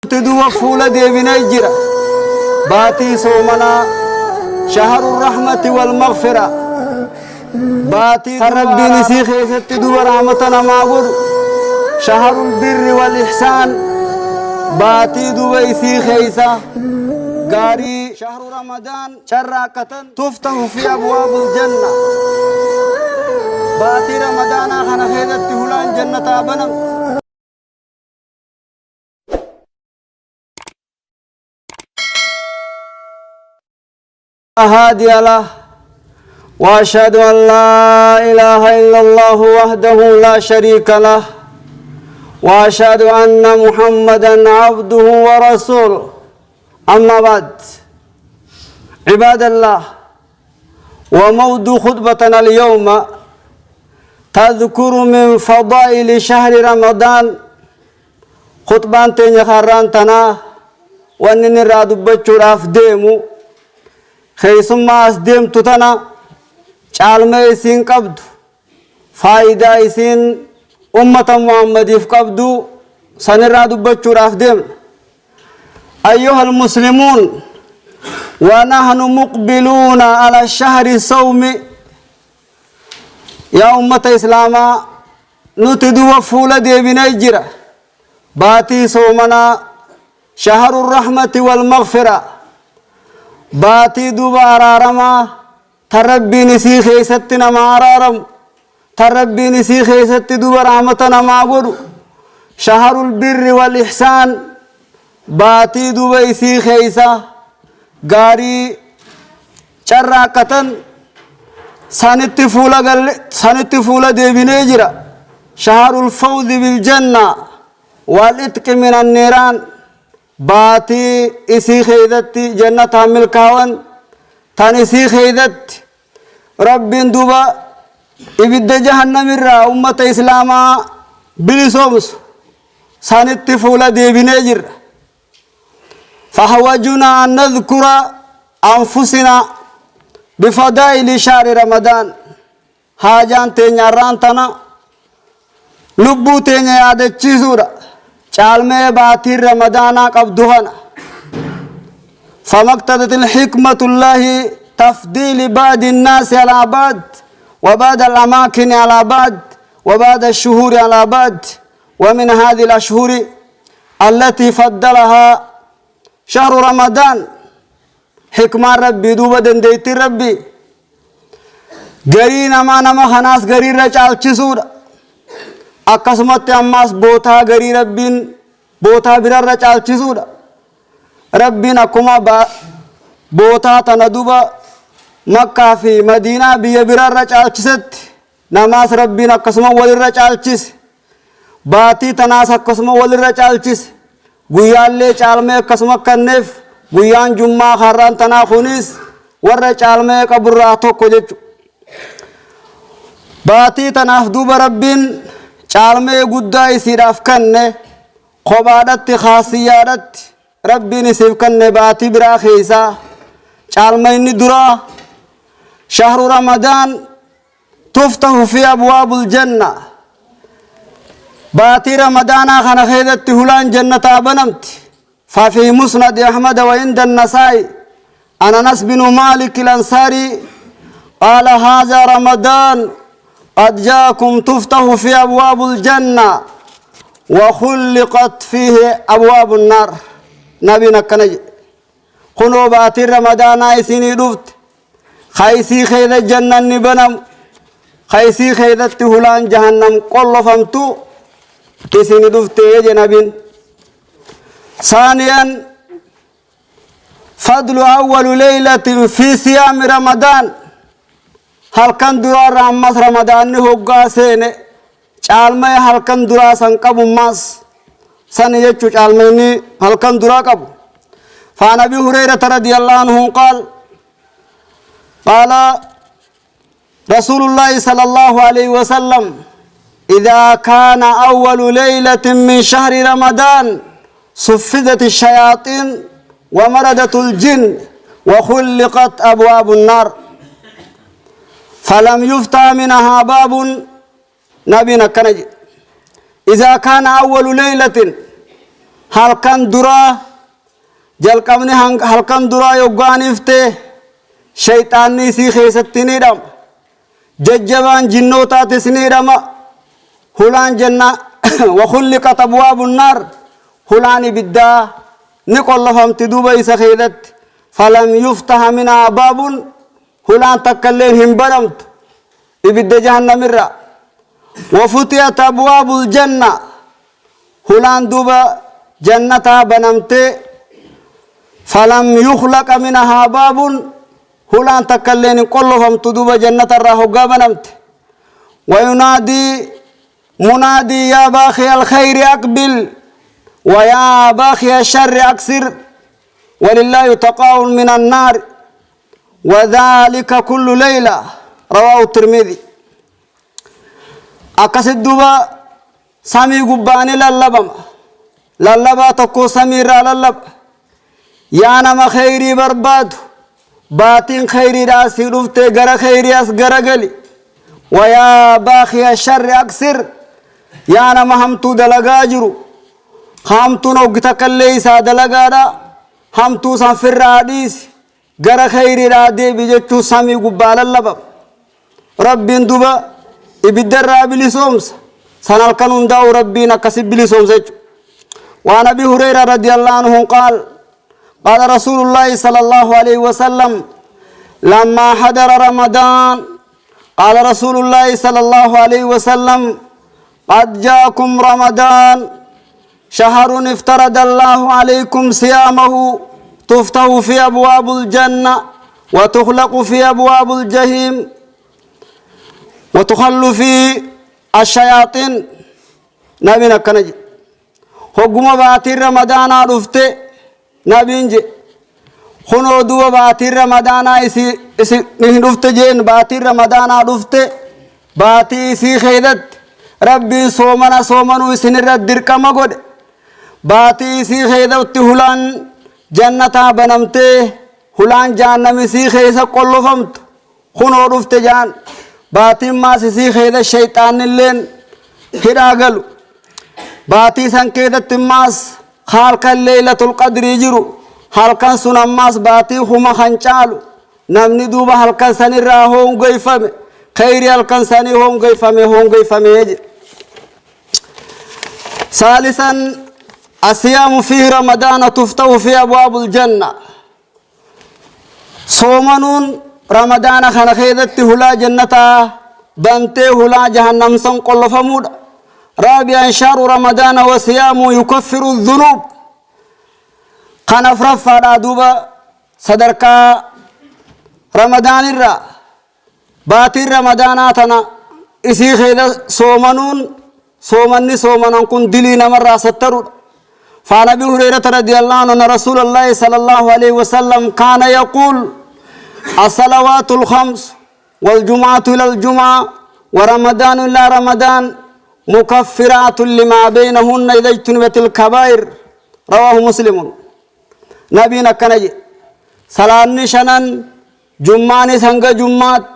تدو فولة دي بنجرة باتي صومنا شهر الرحمة والمغفرة باتي ربي نسي خيست تدو رحمتنا معبر شهر البر والإحسان باتي دو بيسي خيسة قاري شهر رمضان شراكة تفتح في أبواب الجنة باتي رمضان خنا خيدت هلان جنة بنم هادي له وأشهد أن لا إله إلا الله وحده لا شريك له وأشهد أن محمدا عبده ورسوله أما بعد عباد الله وموضوع خطبتنا اليوم تذكر من فضائل شهر رمضان خطبان تنيا خرانتنا وأنني رادبتشو راف ديمو خيسما أسديم تتنا چالما إسين قبض فايدة إسين أمة محمد يفقبدو سنرى دبتشو راف ديم أيها المسلمون ونحن مقبلون على الشهر الصوم يا أمة إسلاما نتدو فولة دي بنجرة باتي صومنا شهر الرحمة والمغفرة باتي دوبا عرارما تربي نسي خيستنا ما عرارم تربي نسي خيست دوبا رحمتنا ما قدو شهر البر والإحسان باتي دوبا إسي خيسا غاري شراكة سنت فولا دي بنجرة شهر الفوز بالجنة والإتك من النيران باتي إسي خيدتي جنة عمل كاوان تان إسي خيدت رب دوبا إبدا جهنم الرا أمة إسلاما بلسومس سانت فولا دي بنجر فحوجنا أن نذكر أنفسنا بفضائل شهر رمضان حاجان تينيا رانتنا لبو تينيا يادة چيزورا چالمي باتي رمضانا قبضوهنا فمقتدت الحكمة الله تفضيل بعض الناس على بعض وبعض الأماكن على بعض وبعض الشهور على بعض ومن هذه الأشهر التي فضلها شهر رمضان حكمة ربي دوبا دنديت ربي غري نما خناس غري رجال چسور أقسمت أماس بوتا غري ربين بوتا برا رجال چسور ربين أكما بوتا تندوبا مكة في مدينة بيا برا رجال چست نماس ربين أقسما ولي رجال چس باتي تناس أقسما ولي رجال چس گویان لے چالمے قسمہ کنف گویان جمعہ خران تنا خونیس ور چالمے قبر راتو کو جچو باتی تناف دوب ربین چالمے گدائی سیراف کننے خوبادت خاصیارت ربین سیف کننے باتی برا خیسا چالمے انی درا شهر رمضان تفتح في أبواب الجنة باتي رمضان خنا خيدت هلان جنة بنمت ففي مسند أحمد وعند النسائي عن أنس بن مالك الأنصاري قال هذا رمضان قد جاءكم تفتح في أبواب الجنة وخلقت فيه أبواب النار نبينا كنج خنو باتي رمضان يسيني رفت خيسي خيد الجنة نبنم خيسي خيدت هلان جهنم قل فمتو إسين دفتي جنابين ثانيا فضل أول ليلة في صيام رمضان هل كان درا رمضان رمضان نهوغا سينه چالمي هل كان درا سنقب ماس سنيجو چالمي هل كان درا قب فعن أبي هريرة رضي الله عنه قال رسول الله صلى الله عليه وسلم إذا كان أول ليلة من شهر رمضان صفدت الشياطين ومردت الجن وخلقت أبواب النار فلم يفتح منها باب نبينا كنج إذا كان أول ليلة halkan dura jalqabni halkan dura yoggaanifte shayxaanni isii keessatti ni hidhama jajjabaan jinnootatis ni hidhama hulaan janna wa khulliqat abwaabun naar hulaan ibiddaa ni qollofamti duuba isa keessatti falam yuftaha minhaa baabun hulaan takkailleen hin banamtu ibidda jahannamirra wa futiyat abwaabul janna hulaan duuba jannataa banamte falam yukhlaqa minhaa baabun hulaan takkailleen hin qollofamtu duuba jannatarraa hoggaa banamte wa yunaadii منادي يا باخي الخير أقبل ويا باخي الشر أكسر ولله تقاء من النار وذلك كل ليلة رواه الترمذي أكسد دوبا سامي قباني للبا تكو سمير للب يا نما خيري برباد باتين خيري راسي رفته غر خيري أس غر غلي ويا باخي الشر أكسر يا نما همتو دلقا جرو همتو نوغتك الليسا دلقا دا همتو سنفر راديس غر خيري رادي بجتو سامي قبال اللبب ربي اندوبا ابدر رابلي سومس سنال كانون داو ربي نكسب بلي سومس وعن ابي هريرة رضي الله عنه قال قال رسول الله صلى الله عليه وسلم لما حضر رمضان قال رسول الله صلى الله عليه وسلم قد جاءكم رمضان شهر افترض الله عليكم صيامه تفتح في أبواب الجنة وتغلق في أبواب الجحيم وتخل في الشياطين نبينا كنجي حكم باتي رمضان رفته نبينجي خنو دو باتي رمضان اسي رفته جين باتي رمضان رفته باتي سي خيدت ربي صومنو سنر الدركما قد باتي سي خيدت هلان جنة بنمته هلان جهنم سي خيسا قلو فمت خنو رفت جان باتي ما سي خيد الشيطان اللين هراغلو باتي سنكيدت ماس خالق الليلة القدر يجرو halkan sun ammas baatii huma khanchaalu namni duuba halkan sanirraa hongoyfame khayri halkan sani hongoyfame ثالثا الصيام في رمضان تفتح في أبواب الجنة صومنون رمضان خنا خيدت هلا جنة بنتي هلا جهنم سنقل فمود رابعا شهر رمضان وصيام يكفر الذنوب خنا فرفا دوبا صدركا رمضان الرا باتي رمضاناتنا اسي خيد صومنون كن دلينا مرة سترود فعن ابي هريرة رضي الله عنه ان رسول الله صلى الله عليه وسلم كان يقول الصلوات الخمس والجمعة إلى الجمعة ورمضان إلى رمضان مكفرات لما بينهن إذا اجتنبت الكبائر رواه مسلم نبينا كنجي صلاة شنن جمعاني سنگ جمعات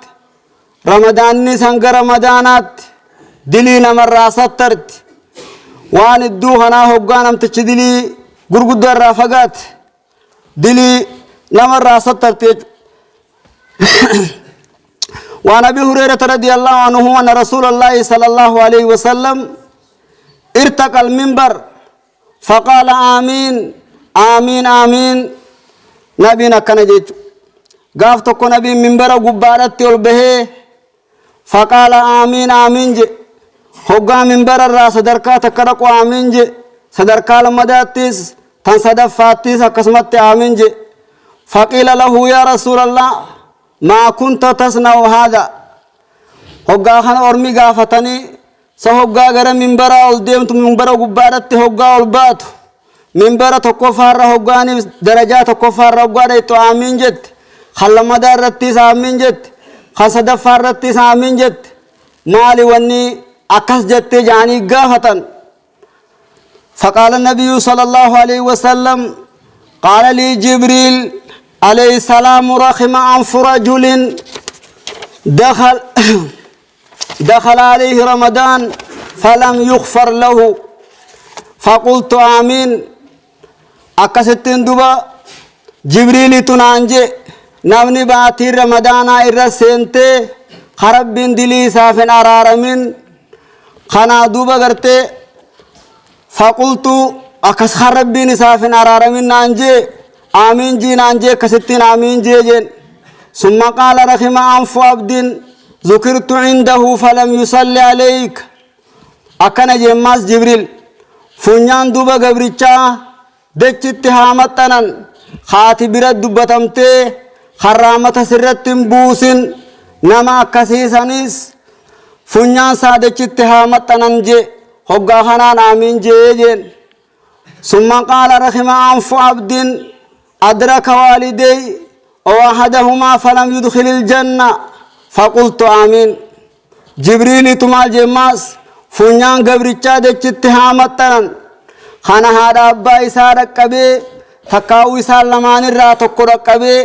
رمضاني سنگ رمضانات دلينا مرة سترت وان الدوهنا هقانم تشدلي قرقود الرافقات دلي نمرة سترت وعن ابي هريرة رضي الله عنه ان رسول الله صلى الله عليه وسلم ارتقى المنبر فقال آمين آمين آمين نبينا كان جيت قافتك نبي منبر قبالت يلبه فقال آمين آمين جي هقا منبر الراس صدركات كرقوا آمين جي صدركا لمداتيس تنصدفاتيس قسمت آمين جي فقيل له يا رسول الله ما كنت تصنع هذا هقا خان أرمي قافتني سهقا غير منبر أولديمت منبر قبالت هقا أولبات منبر تكفار هقاني درجات تكفار هقا تو آمين جت خل مدار رتيس آمين جت خصدفار رتيس آمين جت مالي وني أكس جت جاني قافة فقال النبي صلى الله عليه وسلم قال لي جبريل عليه السلام رحم أنف رجل دخل عليه رمضان فلم يغفر له فقلت آمين أكستين دوبا جبريل تنانجي نمني باتي رمضان إرى سنتي خرب بن دلي سافن أرارمين خنا دوبا غرتي فقلت أكس خرب بن سافن أرارمين نانجي آمين جي نانجي كستين آمين جي جين ثم قال رحم أنف عبد ذكرت عنده فلم يصلي عليك أكن جماس جبريل فنيان دوبا غبريتشا دچت هامتنن خاتي برد دبتمتي خرامت سرت بوسن نما كسيسانيس فنيان سادچت هامتنن جي هوغا خنان آمين جيجين ثم قال رحم أنف عبد أدرك والدي أو أحدهما فلم يدخل الجنة فقلت آمين جبريل تمال جماس فنيان غبريتشا دچت هامتنن خانا هذا أبا إسان ركبه تكاو إسان لمان الرا تكو ركبه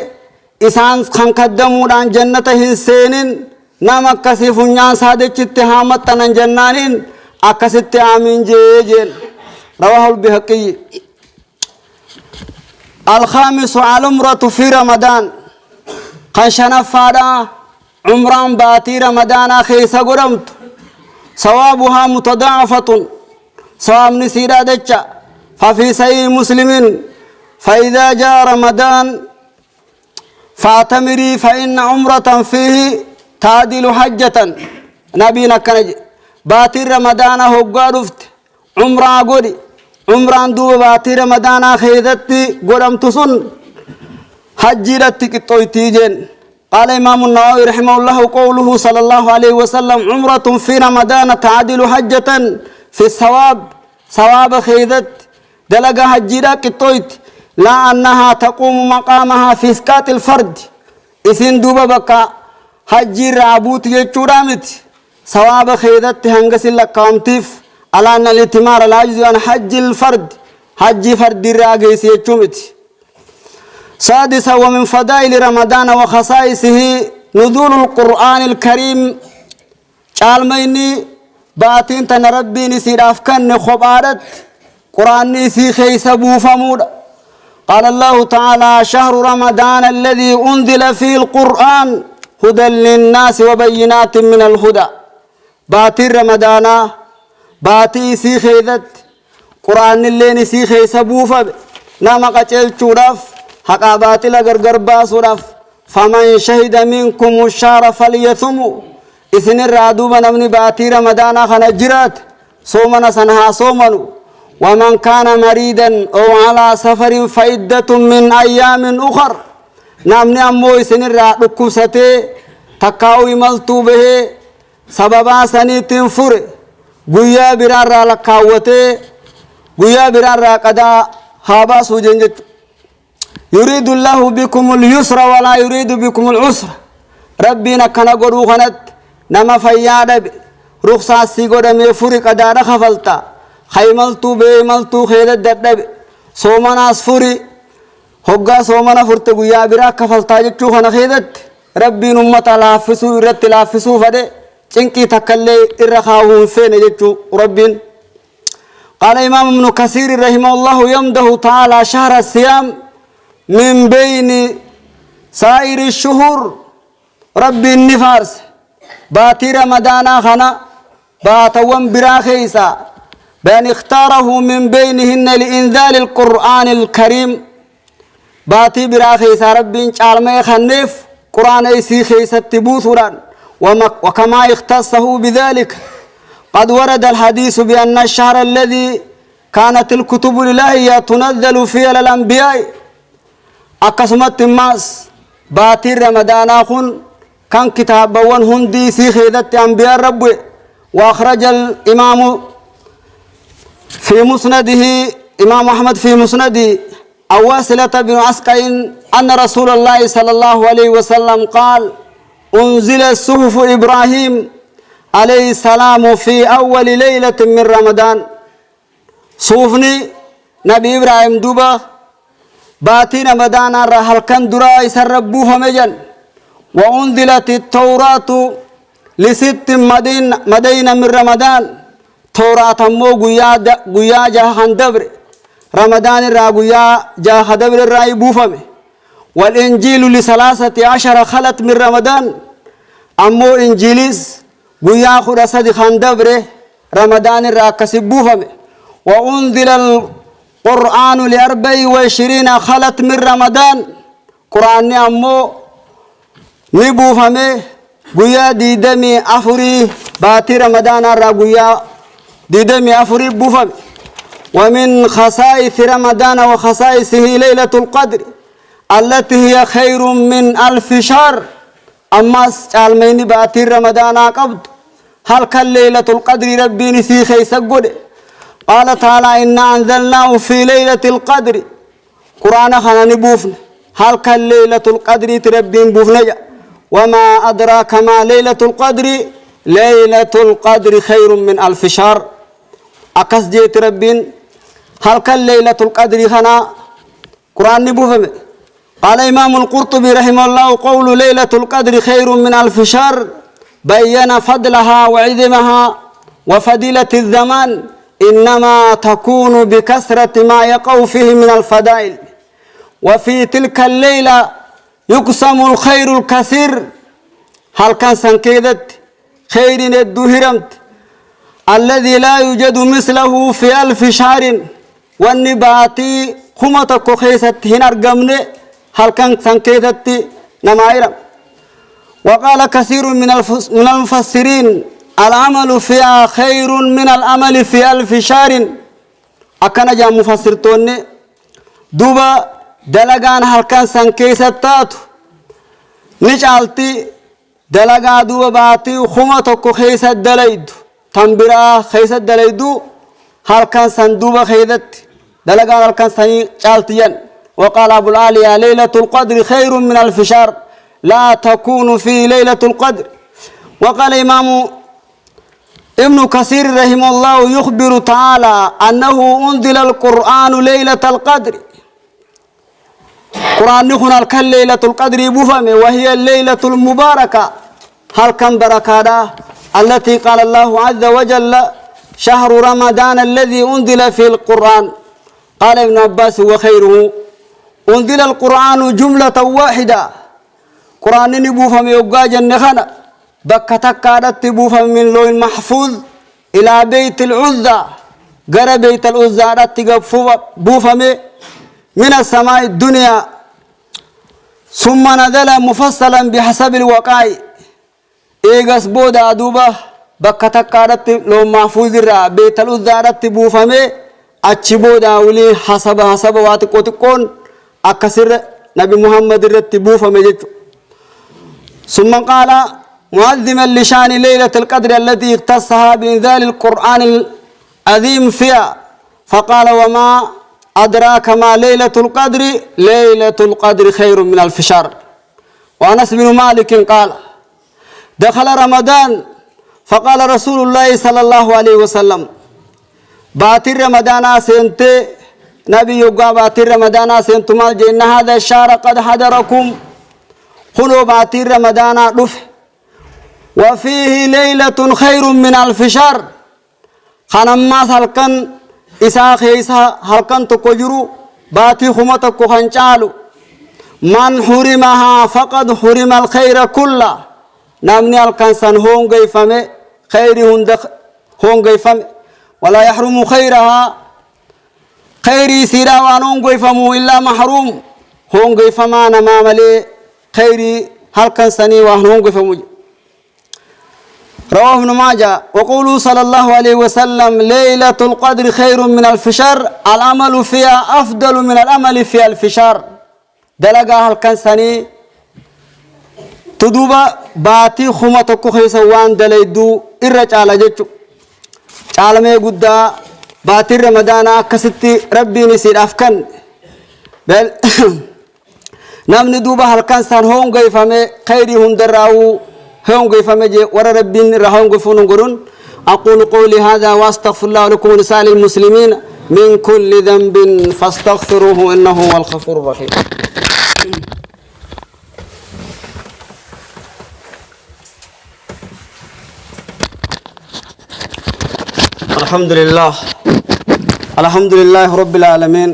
إسان خان قدمودان جنة هنسينين نام أكسي فنيان سادة اتهامت تنان جنانين أكسي آمين جيجين رواه البيهقي الخامس على عمرة في رمضان خان شنفادا عمران باتي رمضان خيسا قرمت ثوابها متضاعفة صام نسيرا دجا ففي صحيح مسلم فإذا جاء رمضان فاعتمري فإن عمرة فيه تعدل حجة نبينا كنج باتي رمضان هو رفت عمرة قولي عمرة دوب باتي رمضان خيدتي قرم تسن حجرتي كتويتيجين قال إمام النووي رحمه الله قوله صلى الله عليه وسلم عمرة في رمضان تعدل حجة في الثواب ثواب خيدت دلقا حجيرا كتويت لا أنها تقوم مقامها في إسقاط الفرد إسن دوبا بكا حجير عبوت يجورامت ثواب خيدت هنگس اللقامتف على أن الاتمار لا يجزي عن حج الفرد حج فرد الراقيس يجومت سادسا ومن فضائل رمضان وخصائصه نزول القرآن الكريم عالميني باتين تن ربي نسير أفكان خبارت قرآن نسي خيس بوفمود قال الله تعالى شهر رمضان الذي أنزل فيه القرآن هدى للناس وبينات من الهدى باتي رمضان باتي سي خيدت قرآن اللي نسي خيس بوفم نما قتل شرف حقا باتي لغرغر باسرف فمن شهد منكم الشهر فليثموا إثن الرادوبا نمني باتي رمضان خنجرات صومنا سنها صومنو ومن كان مريدا أو على سفر فعدة من أيام أخر نمني أمو إثن الرادوكو ستي تكاوي ملتو به سببا سنيتين فر قويا برار لكاوتي قويا برار قدا هابا سوجنجت يريد الله بكم اليسر ولا يريد بكم العسر ربنا كان قدو خنت نما فياد رخصة سيقود ميفوري قدارة خفلتا خيملتو بيملتو خيدت دردب سومنا اسفوري هقا سومنا فرتقو يا برا كفلتا جتشو خنا خيدت ربي نمتا لافسو رت لافسو فده چنكي تكالي إرخاهم فين جتشو ربين قال إمام ابن كثير رحمه الله يمده تعالى شهر الصيام من بين سائر الشهور ربي النفارس باتي رمضان خنا باتوان برا خيسا بأن اختاره من بينهن لإنزال القرآن الكريم باتي برا خيسا ربي انشالمي خنف قرآن ايسي خيسا تبوثران وكما اختصه بذلك قد ورد الحديث بأن الشهر الذي كانت الكتب الإلهية تنزل فيه للأنبياء أقسمت الناس باتي رمضان خن كان كتاب وان هندي سي خيدت أنبياء رب وأخرج الإمام في مسنده إمام أحمد في مسنده أواصلة بن عسكر أن رسول الله صلى الله عليه وسلم قال أنزل الصحف إبراهيم عليه السلام في أول ليلة من رمضان صوفني نبي إبراهيم دوبا باتي رمضان رحل كان درا يسربوه مجن وأنزلت التوراة لست مدينة من رمضان توراة مو قيا جهان دبر رمضان الراقيا جاء خدبر الرأي بوفمه والإنجيل ل13 خلت من رمضان أمو إنجيليس قيا خد صدي خندبره رمضان الراكس بوفمه وأنزل القرآن ل24 خلت من رمضان قرآن أمو نبوفمه قيا ديدمي أفري باتي رمضان الراقيا ديدمي أفري بوفمه ومن خصائص رمضان وخصائصه ليلة القدر التي هي خير من 1000 شهر أما علمين باتي رمضان قبض هل كان ليلة القدر ربي نسي خيس قد قال تعالى إنا أنزلناه في ليلة القدر قرآن خنا نبوفنا هل كان ليلة القدر تربين بوفنا وما أدراك ما ليلة القدر ليلة القدر خير من 1000 شهر أكس جيت ربين هل كان ليلة القدر خنا قرآن نبوفنا قال إمام القرطبي رحمه الله قول ليلة القدر خير من 1000 شهر بين فضلها وعظمها وفضيلة الزمان إنما تكون بكثرة ما يقع فيه من الفضائل وفي تلك الليلة يقسم الخير الكثير هل كان سنكيدت خير الدهرمت الذي لا يوجد مثله في 1000 شهر والنباتي خمتك خيست هنا رقمني هل كان سنكيدت نمائرم وقال كثير من المفسرين العمل فيها خير من العمل في 1000 شهر أكنا جاء مفسرتوني دوبا دلقان هل كان سنكيستات نجعلتي دلقا دوبا باتي خمتك خيست دليد تنبرا خيست دليدو هل كان سندوبا خيدت دلقان هل كان سنجعلتين وقال أبو العالية ليلة القدر خير من 1000 شهر لا تكون في ليلة القدر وقال إمام ابن كثير رحمه الله يخبر تعالى أنه أنزل القرآن ليلة القدر قرآن نخنا الكل ليلة القدر بفمه وهي الليلة المباركة هل كان بركاته التي قال الله عز وجل شهر رمضان الذي أنزل في القرآن قال ابن عباس وخيره أنزل القرآن جملة واحدة قرآن نبوفم يوقع جنخنا بكتك كادت بوفم من لوح المحفوظ إلى بيت العزة قرى بيت العزة بوفم من السماء الدنيا ثم نزل مفصلا بحسب الوقع إيغس بودا دوبة بكتك كادت لوح محفوظ را بيت العزة بوفم أتش بودا ولي حسب واتقون أكسر نبي محمد رتبوه فمجد ثم قال معظما لشان ليلة القدر التي اختصها بإنزال القرآن العظيم فيها فقال وما أدراك ما ليلة القدر ليلة القدر خير من 1000 شهر وأنس بن مالك قال دخل رمضان فقال رسول الله صلى الله عليه وسلم باتر رمضان سنتي نبي يقع باتر رمضان سنتمال جئن هذا الشهر قد حضركم خلوا باتر رمضان رف وفيه ليلة خير من 1000 شهر خنما هلكن إسا خيسا هلكن تكجرو باتي خمتك خنچالو من حرمها فقد حرم الخير كله نامني هلكن سن هونغي فمي خير هند هونغي فمي ولا يحرم خيرها خيري سيرا وانون قيفمو إلا محروم هون قيفما نما ملي خيري هل كان سني وهنون قيفمو رواه ابن ماجه وقولوا صلى الله عليه وسلم ليلة القدر خير من 1000 شهر العمل فيها أفضل من العمل في 1000 شهر دلقا هل كان سني تدوبا باتي خمتك خيسا وان دليدو إرج على جتشو عالمي قدا باتر رمضان كستي ربي نسير أفكن بل نمن دوبا هل كان سان هون قيفامي خيري هندراو هون قيفامي جي ورا ربي رهون قيفون قرون أقول قولي هذا واستغفر الله لكم ولسائر المسلمين من كل ذنب فاستغفروه إنه هو الغفور الرحيم الحمد لله الحمد لله رب العالمين،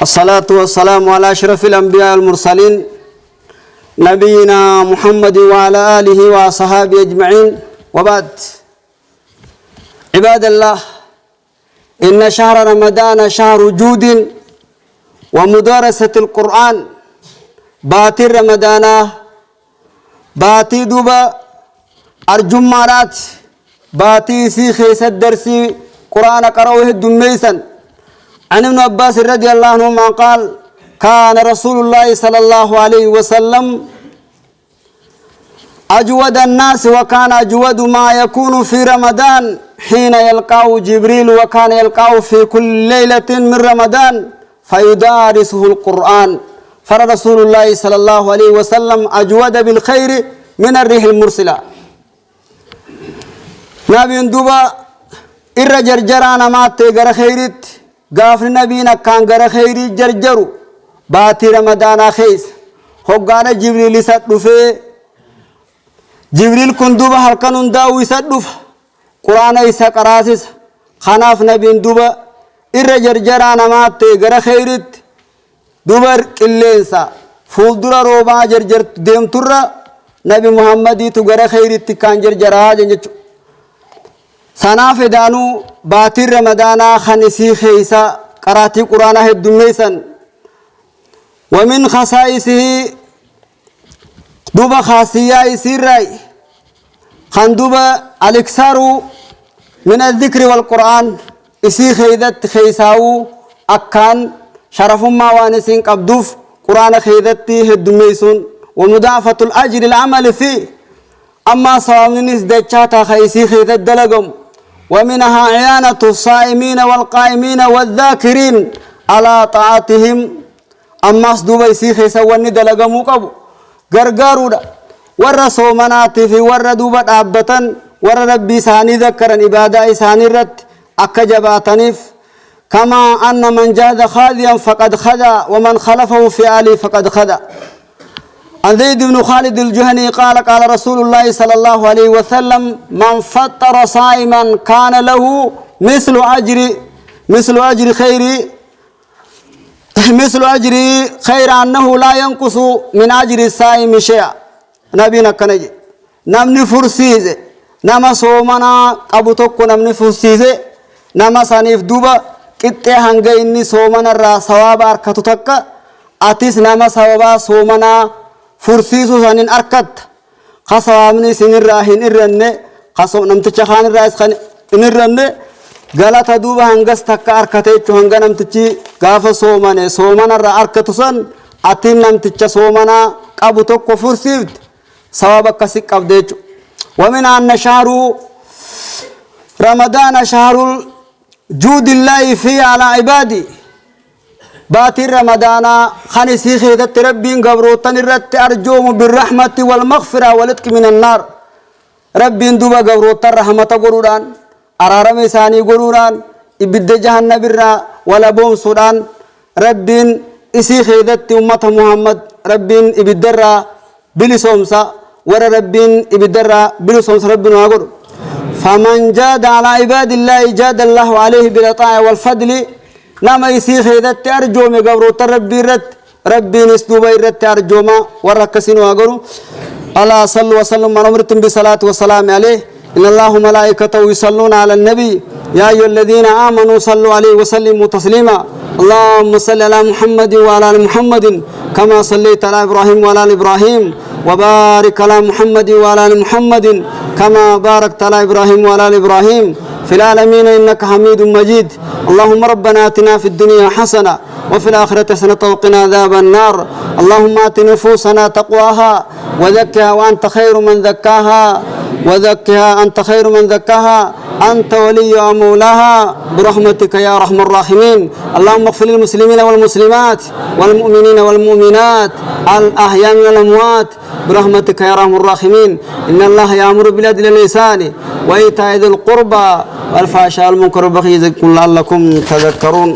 الصلاة والسلام على أشرف الأنبياء والمرسلين نبينا محمد وعلى آله وصحابه أجمعين، وبعد. عباد الله، إن شهر رمضان شهر جود ومدارسة القرآن. باتي رمضان باتي دوبا أرجمارات باتي سيخيس الدرسي قرآن قرأوه الدميسا. عن ابن عباس رضي الله عنهما قال: كان رسول الله صلى الله عليه وسلم أجود الناس، وكان أجود ما يكون في رمضان حين يلقاه جبريل، وكان يلقاه في كل ليلة من رمضان فيدارسه القرآن. فرسول الله صلى الله عليه وسلم أجود بالخير من الريح المرسلة. نبي دوبا إر جرجرانا مات غير خيرت غافر نبينا كان غير خيري جرجرو باتي رمضان خيس هوغانا جبريل سدفه جبريل كن دوبا هلكن داوي سدف قرآن إسا قراسس خناف نبي دوبا إر جرجرانا مات غير خيرت دوبر قلينسا فولدر روبا جرجر ديم ترى نبي محمد تو غير خيرت كان جرجرا جنجو سناف دانو باتر رمضانا خنسي خيسا قراتي قرآن الدميسا. ومن خصائصه دوبا خاصية سيراي خان دوبا الإكسار من الذكر والقرآن إسي خيدت خيساو أكان شرف ما وانسين قبدوف قرآن خيدتي الدميسون ومضاعفة الأجر العمل فيه. أما صوامنس دجاتا خيسي خيدت دلقم. ومنها عيانة الصائمين والقائمين والذاكرين على طاعتهم. أما صدوبا يسيخي سواني دلقمو قبو غرغارو دا ور صومناتي في ور دوبا دابتن ور ربي ساني ذكرن إبادة ساني رت أكجباتنف. كما أن من جاد خاذيا فقد خذا ومن خلفه في آله فقد خذا. عن زيد بن خالد الجهني قال: قال رسول الله صلى الله عليه وسلم: من فطر صائما كان له مثل أجر خير أنه لا ينقص من أجر الصائم شيئا. نبينا كنجي نمني فرسيزه نما صومنا قبطك نمني فرسيزه نما سانيف دوبا كتة هنگا إني صومنا را ثواب أركتو تكا أتيس نما ثوابا صومنا فرسيسو سانين أركت خصوامني سنين راهين إرنة خصو نمتشخان الرئيس خان إرنة غلطة دوبا هنگس تكا أركتة چو هنگا نمتشي غاف صومنا را أركتو سن أتين نمتش صومنا قبو تكو فرسيفت ثوابا كسيك قبديچو. ومن أن شهر رمضان شهر جود الله فيه على عبادي. باتي رمضان خنسي خيدت ربين قبروتن الرت أرجوم بالرحمة والمغفرة والاتك من النار. ربين دوبا قبروتن رحمة قروران أرارم إساني قروران إبد جهنم برا ولا بوم سودان. ربين إسي خيدت أمة محمد ربين إبد الرا بلسومسا ورا ربين إبد الرا بلسومس ربنا أقول: فمن جاد على عباد الله جاد الله عليه بالعطاء والفضل. نما يسيخ إذا أرجوم قبرو تربي رت ربي نسدوبا رت أرجوما وركسين وأقولوا: ألا صلوا وسلم على أمرتم بصلاة والسلام عليه إن الله ملائكته يصلون على النبي يا أيها الذين آمنوا صلوا عليه وسلموا تسليما. اللهم صل على محمد وعلى آل محمد كما صليت على إبراهيم وعلى آل إبراهيم وبارك على محمد وعلى آل محمد كما باركت على إبراهيم وعلى آل إبراهيم في العالمين إنك حميد مجيد. اللهم ربنا آتنا في الدنيا حسنة وفي الآخرة حسنة وقنا عذاب النار. اللهم آت نفوسنا تقواها وزكها وأنت خير من زكاها أنت خير من زكاها أنت ولي ومولاها برحمتك يا أرحم الراحمين. اللهم اغفر للمسلمين والمسلمات والمؤمنين والمؤمنات الأحياء من الأموات برحمتك يا أرحم الراحمين. إن الله يأمر بالعدل والإحسان وإيتاء ذي القربى والفحشاء والمنكر والبغي يعظكم لعلكم تذكرون.